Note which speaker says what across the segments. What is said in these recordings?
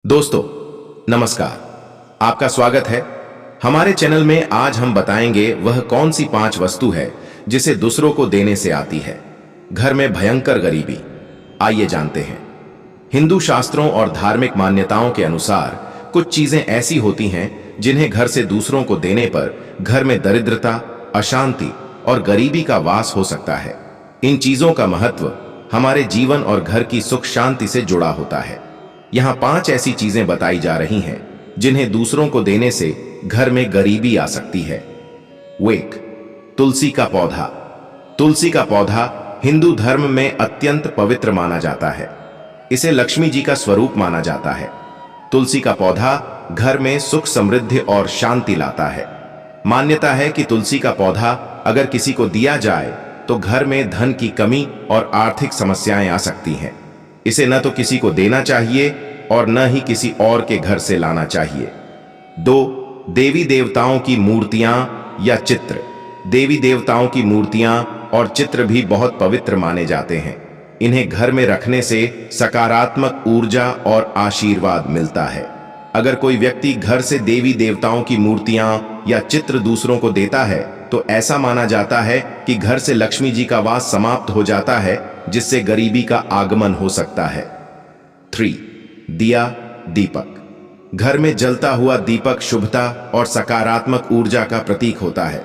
Speaker 1: दोस्तों नमस्कार, आपका स्वागत है हमारे चैनल में। आज हम बताएंगे वह कौन सी 5 वस्तु है जिसे दूसरों को देने से आती है घर में भयंकर गरीबी। आइए जानते हैं। हिंदू शास्त्रों और धार्मिक मान्यताओं के अनुसार कुछ चीजें ऐसी होती हैं जिन्हें घर से दूसरों को देने पर घर में दरिद्रता, अशांति और गरीबी का वास हो सकता है। इन चीजों का महत्व हमारे जीवन और घर की सुख शांति से जुड़ा होता है। यहाँ 5 ऐसी चीजें बताई जा रही हैं जिन्हें दूसरों को देने से घर में गरीबी आ सकती है। 1. तुलसी का पौधा। तुलसी का पौधा हिंदू धर्म में अत्यंत पवित्र माना जाता है। इसे लक्ष्मी जी का स्वरूप माना जाता है। तुलसी का पौधा घर में सुख, समृद्धि और शांति लाता है। मान्यता है कि तुलसी का पौधा अगर किसी को दिया जाए तो घर में धन की कमी और आर्थिक समस्याएं आ सकती हैं। इसे न तो किसी को देना चाहिए और न ही किसी और के घर से लाना चाहिए। 2. देवी देवताओं की मूर्तियां या चित्र। देवी देवताओं की मूर्तियां और चित्र भी बहुत पवित्र माने जाते हैं। इन्हें घर में रखने से सकारात्मक ऊर्जा और आशीर्वाद मिलता है। अगर कोई व्यक्ति घर से देवी देवताओं की मूर्तियां या चित्र दूसरों को देता है तो ऐसा माना जाता है कि घर से लक्ष्मी जी का वास समाप्त हो जाता है, जिससे गरीबी का आगमन हो सकता है। 3. दिया, दीपक। घर में जलता हुआ दीपक शुभता और सकारात्मक ऊर्जा का प्रतीक होता है।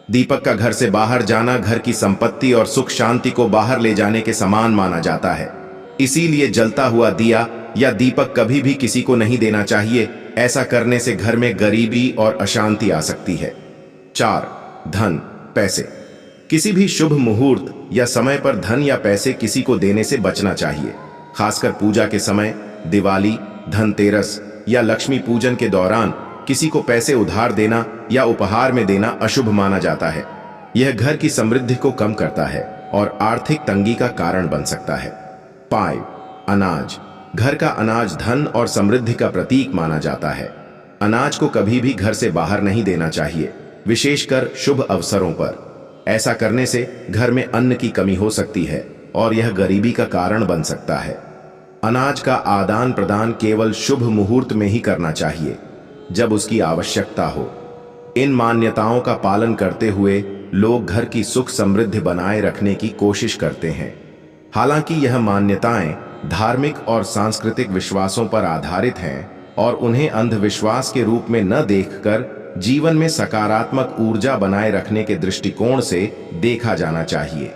Speaker 1: दीपक का घर से बाहर जाना घर की संपत्ति और सुख शांति को बाहर ले जाने के समान माना जाता है। इसीलिए जलता हुआ दिया या दीपक कभी भी किसी को नहीं देना चाहिए। ऐसा करने से घर में गरीबी और अशांति आ सकती है। 4. धन, पैसे। किसी भी शुभ मुहूर्त या समय पर धन या पैसे किसी को देने से बचना चाहिए। खासकर पूजा के समय, दिवाली, धनतेरस या लक्ष्मी पूजन के दौरान किसी को पैसे उधार देना या उपहार में देना अशुभ माना जाता है। यह घर की समृद्धि को कम करता है और आर्थिक तंगी का कारण बन सकता है। 5. अनाज। घर का अनाज धन और समृद्धि का प्रतीक माना जाता है। अनाज को कभी भी घर से बाहर नहीं देना चाहिए, विशेषकर शुभ अवसरों पर। ऐसा करने से घर में अन्न की कमी हो सकती है और यह गरीबी का कारण बन सकता है। अनाज का आदान प्रदान केवल शुभ मुहूर्त में ही करना चाहिए, जब उसकी आवश्यकता हो। इन मान्यताओं का पालन करते हुए लोग घर की सुख समृद्धि बनाए रखने की कोशिश करते हैं। हालांकि यह मान्यताएं धार्मिक और सांस्कृतिक विश्वासों पर आधारित हैं और उन्हें अंधविश्वास के रूप में न देखकर जीवन में सकारात्मक ऊर्जा बनाए रखने के दृष्टिकोण से देखा जाना चाहिए।